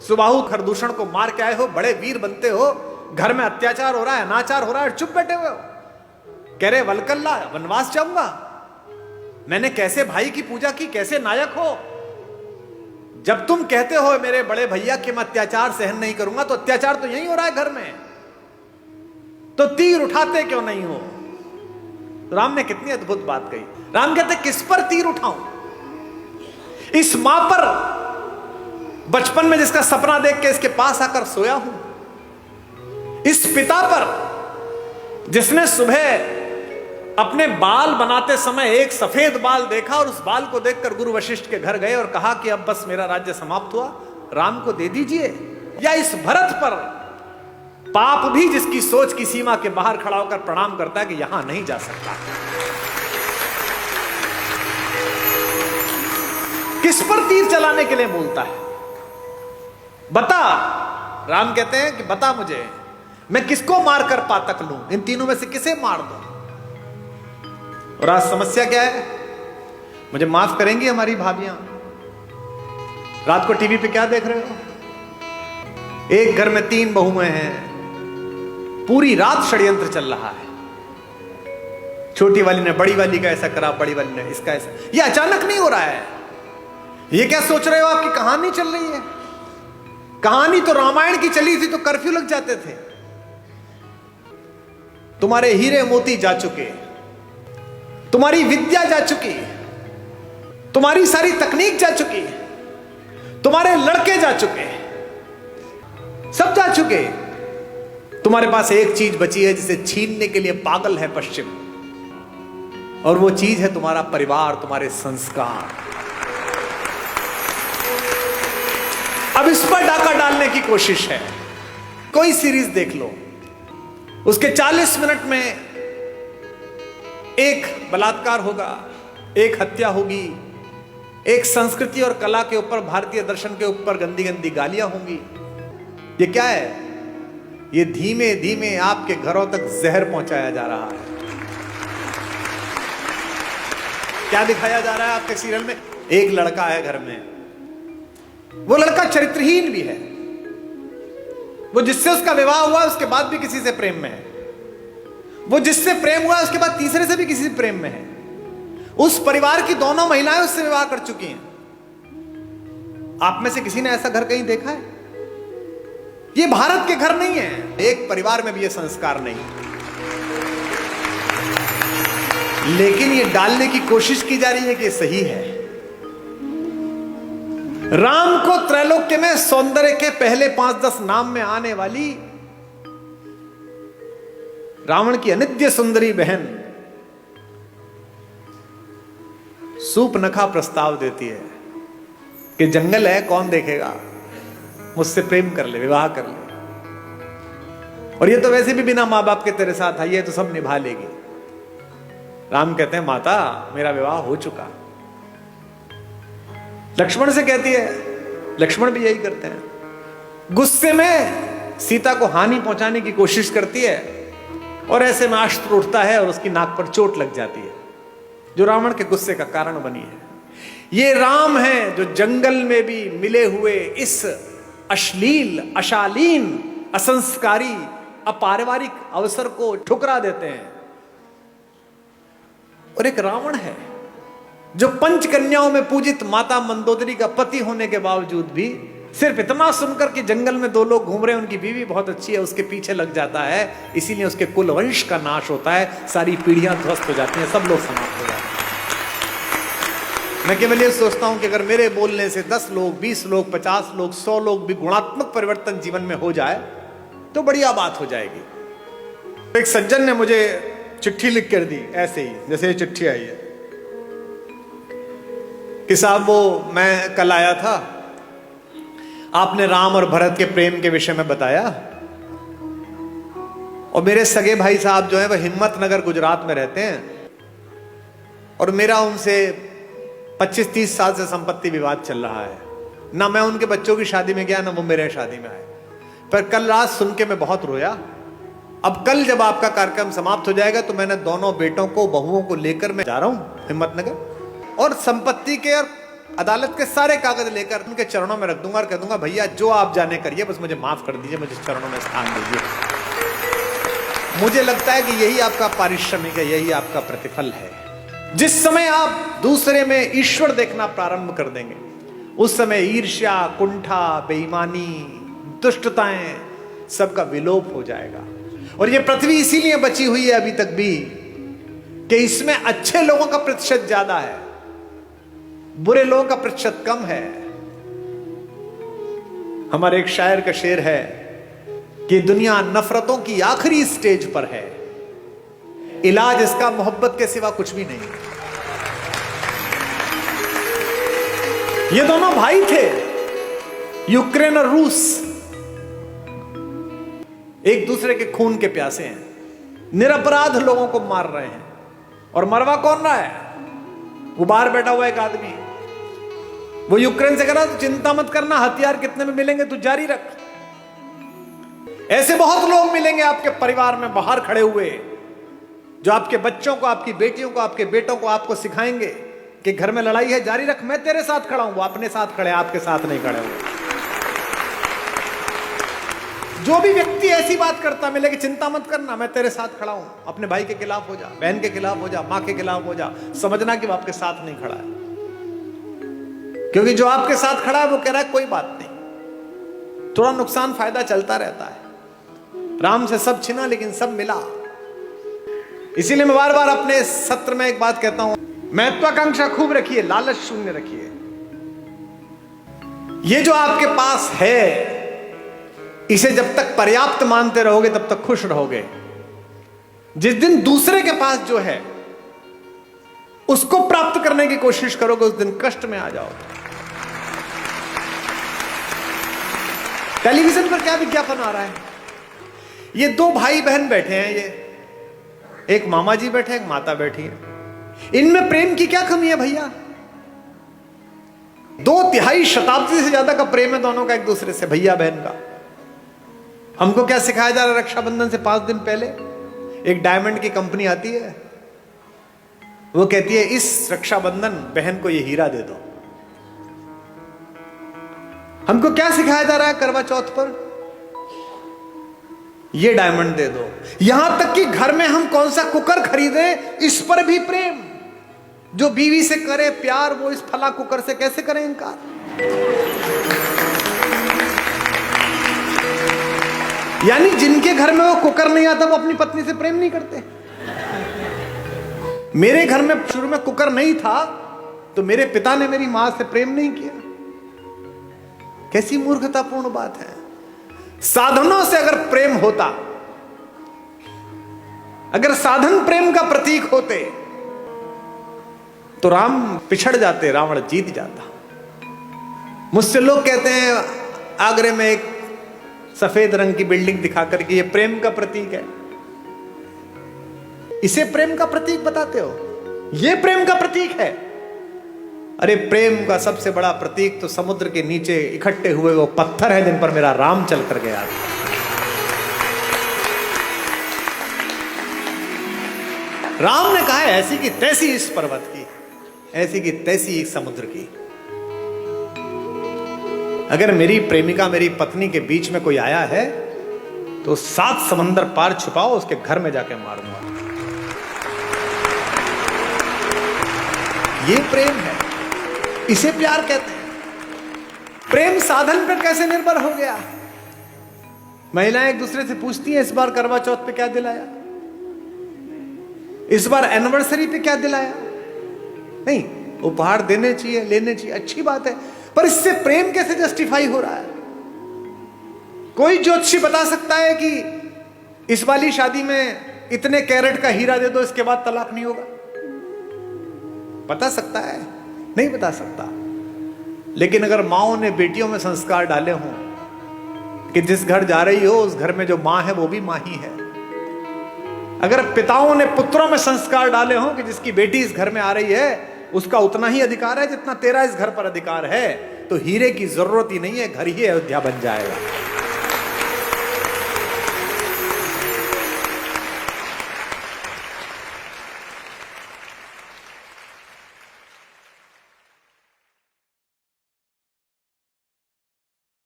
सुबाहु खरदूषण को मार के आए हो, बड़े वीर बनते हो, घर में अत्याचार हो रहा है, अनाचार हो रहा है, चुप बैठे हुए हो। कह रहे वलकल्ला वनवास जाऊंगा। मैंने कैसे भाई की पूजा की, कैसे नायक हो। जब तुम कहते हो मेरे बड़े भैया कि मैं अत्याचार सहन नहीं करूंगा, तो अत्याचार तो यही हो रहा है घर में, तो तीर उठाते क्यों नहीं हो। राम ने कितनी अद्भुत बात कही। राम कहते किस पर तीर उठाऊं। इस मां पर बचपन में जिसका सपना देख के इसके पास आकर सोया हूं, इस पिता पर जिसने सुबह अपने बाल बनाते समय एक सफेद बाल देखा और उस बाल को देखकर गुरु वशिष्ठ के घर गए और कहा कि अब बस मेरा राज्य समाप्त हुआ, राम को दे दीजिए। या इस भरत पर पाप भी जिसकी सोच की सीमा के बाहर खड़ा होकर प्रणाम करता है कि यहां नहीं जा सकता। किस पर तीर चलाने के लिए बोलता है, बता। राम कहते हैं कि बता मुझे, मैं किसको मारकर पातक लूं, इन तीनों में से किसे मार दूं। और आज समस्या क्या है, मुझे माफ करेंगी हमारी भाभियां, रात को टीवी पे क्या देख रहे हो। एक घर में 3 बहुएं हैं, पूरी रात षड्यंत्र चल रहा है। छोटी वाली ने बड़ी वाली का ऐसा करा, बड़ी वाली ने इसका ऐसा। ये अचानक नहीं हो रहा है। ये क्या सोच रहे हो, आपकी कहानी चल रही है। कहानी तो रामायण की चली थी तो कर्फ्यू लग जाते थे। तुम्हारे हीरे मोती जा चुके, तुम्हारी विद्या जा चुकी, तुम्हारी सारी तकनीक जा चुकी, तुम्हारे लड़के जा चुके, सब जा चुके। तुम्हारे पास एक चीज बची है जिसे छीनने के लिए पागल है पश्चिम, और वो चीज है तुम्हारा परिवार, तुम्हारे संस्कार। अब इस पर डाका डालने की कोशिश है। कोई सीरीज देख लो, उसके 40 मिनट में एक बलात्कार होगा, एक हत्या होगी, एक संस्कृति और कला के ऊपर, भारतीय दर्शन के ऊपर गंदी गंदी गालियां होंगी। ये क्या है, ये धीमे धीमे आपके घरों तक जहर पहुंचाया जा रहा है। क्या दिखाया जा रहा है आपके सीरियल में, एक लड़का है घर में, वो लड़का चरित्रहीन भी है, वो जिससे उसका विवाह हुआ उसके बाद भी किसी से प्रेम में है, वो जिससे प्रेम हुआ उसके बाद तीसरे से भी किसी से प्रेम में है। उस परिवार की दोनों महिलाएं उससे विवाह कर चुकी हैं। आप में से किसी ने ऐसा घर कहीं देखा है? ये भारत के घर नहीं है, एक परिवार में भी ये संस्कार नहीं, लेकिन ये डालने की कोशिश की जा रही है कि ये सही है। राम को त्रैलोक्य में सौंदर्य के पहले 5-10 नाम में आने वाली रावण की अनित्य सुंदरी बहन सूपनखा प्रस्ताव देती है कि जंगल है, कौन देखेगा, मुझसे प्रेम कर ले, विवाह कर ले, और ये तो वैसे भी बिना मां बाप के तेरे साथ आई है तो सब निभा लेगी। राम कहते हैं माता मेरा विवाह हो चुका। लक्ष्मण से कहती है, लक्ष्मण भी यही करते हैं। गुस्से में सीता को हानि पहुंचाने की कोशिश करती है और ऐसे में अस्त्र उठता है और उसकी नाक पर चोट लग जाती है, जो रावण के गुस्से का कारण बनी है। ये राम है जो जंगल में भी मिले हुए इस अश्लील, अशालीन, असंस्कारी, अपारिवारिक अवसर को ठुकरा देते हैं। और एक रावण है जो पंचकन्याओं में पूजित माता मंदोदरी का पति होने के बावजूद भी सिर्फ इतना सुनकर कि जंगल में 2 लोग घूम रहे हैं, उनकी बीवी बहुत अच्छी है, उसके पीछे लग जाता है। इसीलिए उसके कुल वंश का नाश होता है, सारी पीढ़ियां ध्वस्त हो जाती हैं, सब लोग समाप्त हो जाते हैं। मैं केवल ये सोचता हूं कि अगर मेरे बोलने से 10 लोग, 20 लोग, 50 लोग, 100 लोग भी गुणात्मक परिवर्तन जीवन में हो जाए तो बढ़िया बात हो जाएगी। एक सज्जन ने मुझे चिट्ठी लिख कर दी, ऐसे ही जैसे ये चिट्ठी आई है कि साहब वो मैं कल आया था, आपने राम और भरत के प्रेम के विषय में बताया, और मेरे सगे भाई साहब जो है वह हिम्मतनगर गुजरात में रहते हैं, और मेरा उनसे 25-30 साल से संपत्ति विवाद चल रहा है। ना मैं उनके बच्चों की शादी में गया, ना वो मेरे शादी में आए, पर कल रात सुन के मैं बहुत रोया। अब कल जब आपका कार्यक्रम समाप्त हो जाएगा तो मैंने दोनों बेटों को, बहुओं को लेकर मैं जा रहा हूं हिम्मतनगर, और संपत्ति के और अदालत के सारे कागज लेकर उनके चरणों में रख दूंगा और कह दूंगा भैया जो आप जाने करिए, बस मुझे माफ कर दीजिए, मुझे चरणों में स्थान दीजिए। मुझे लगता है कि यही आपका पारिश्रमिक है, यही आपका प्रतिफल है। जिस समय आप दूसरे में ईश्वर देखना प्रारंभ कर देंगे, उस समय ईर्ष्या, कुंठा, बेईमानी, दुष्टताएं सबका विलोप हो जाएगा। और ये पृथ्वी इसीलिए बची हुई है अभी तक भी कि इसमें अच्छे लोगों का प्रतिशत ज्यादा है, बुरे लोगों का प्रतिशत कम है। हमारे एक शायर का शेर है कि दुनिया नफरतों की आखिरी स्टेज पर है, इलाज इसका मोहब्बत के सिवा कुछ भी नहीं। ये दोनों भाई थे, यूक्रेन और रूस, एक दूसरे के खून के प्यासे हैं, निरपराध लोगों को मार रहे हैं। और मरवा कौन रहा है? वो बाहर बैठा हुआ एक आदमी, वो यूक्रेन से कह रहा तो चिंता मत करना, हथियार कितने में मिलेंगे तू जारी रख। ऐसे बहुत लोग मिलेंगे आपके परिवार में बाहर खड़े हुए, जो आपके बच्चों को, आपकी बेटियों को, आपके बेटों को आपको सिखाएंगे कि घर में लड़ाई है, जारी रख, मैं तेरे साथ खड़ा हूं। वो अपने साथ खड़े, आपके साथ नहीं खड़े हुए। जो भी व्यक्ति ऐसी बात करता मिले कि चिंता मत करना, मैं तेरे साथ खड़ा हूं, अपने भाई के खिलाफ हो जा, बहन के खिलाफ हो जा, मां के खिलाफ हो जा, समझना कि वो आपके साथ नहीं खड़ा है। क्योंकि जो आपके साथ खड़ा है वो कह रहा है कोई बात नहीं, थोड़ा नुकसान फायदा चलता रहता है, राम से सब छिना लेकिन सब मिला। इसीलिए मैं बार बार अपने सत्र में एक बात कहता हूं, महत्वाकांक्षा खूब रखिए, लालच शून्य रखिए। ये जो आपके पास है, इसे जब तक पर्याप्त मानते रहोगे तब तक खुश रहोगे। जिस दिन दूसरे के पास जो है उसको प्राप्त करने की कोशिश करोगे, उस दिन कष्ट में आ जाओगे। टेलीविजन पर क्या विज्ञापन आ रहा है? ये दो भाई बहन बैठे हैं, ये एक मामा जी बैठे, एक माता बैठी है। इनमें प्रेम की क्या कमी है भैया? 2 शताब्दी से ज्यादा का प्रेम है दोनों का एक दूसरे से, भैया बहन का। हमको क्या सिखाया जा रहा है? रक्षाबंधन से 5 दिन पहले एक डायमंड की कंपनी आती है, वो कहती है इस रक्षाबंधन बहन को ये हीरा दे दो। हमको क्या सिखाया जा रहा है करवा चौथ पर? ये डायमंड दे दो। यहां तक कि घर में हम कौन सा कुकर खरीदें, इस पर भी प्रेम। जो बीवी से करे प्यार, वो इस फला कुकर से कैसे करें इनकार? यानी जिनके घर में वो कुकर नहीं आता, वो अपनी पत्नी से प्रेम नहीं करते। मेरे घर में शुरू में कुकर नहीं था, तो मेरे पिता ने मेरी मां से प्रेम नहीं किया। कैसी मूर्खतापूर्ण बात है। साधनों से अगर प्रेम होता, अगर साधन प्रेम का प्रतीक होते, तो राम पिछड़ जाते, रावण जीत जाता। मुझसे लोग कहते हैं आगरे में एक सफेद रंग की बिल्डिंग दिखाकर कि ये प्रेम का प्रतीक है। इसे प्रेम का प्रतीक बताते हो? ये प्रेम का प्रतीक है? अरे प्रेम का सबसे बड़ा प्रतीक तो समुद्र के नीचे इकट्ठे हुए वो पत्थर है जिन पर मेरा राम चल कर गया। राम ने कहा है ऐसी की तैसी इस पर्वत की, ऐसी की तैसी इस समुद्र की। अगर मेरी प्रेमिका, मेरी पत्नी के बीच में कोई आया है तो 7 समंदर पार छुपाओ, उसके घर में जाके मारूंगा। ये प्रेम है, इसे प्यार कहते हैं। प्रेम साधन पर कैसे निर्भर हो गया? महिलाएं एक दूसरे से पूछती हैं इस बार करवा चौथ पे क्या दिलाया, इस बार एनिवर्सरी पे क्या दिलाया। नहीं, उपहार देने चाहिए, लेने चाहिए, अच्छी बात है, पर इससे प्रेम कैसे जस्टिफाई हो रहा है? कोई ज्योतिषी बता सकता है कि इस वाली शादी में इतने कैरेट का हीरा दे दो, इसके बाद तलाक नहीं होगा? बता सकता है? नहीं बता सकता। लेकिन अगर माओ ने बेटियों में संस्कार डाले हों कि जिस घर जा रही हो उस घर में जो मां है वो भी मां ही है, अगर पिताओं ने पुत्रों में संस्कार डाले हों कि जिसकी बेटी इस घर में आ रही है उसका उतना ही अधिकार है जितना तेरा इस घर पर अधिकार है, तो हीरे की जरूरत ही नहीं है, घर ही अयोध्या बन जाएगा।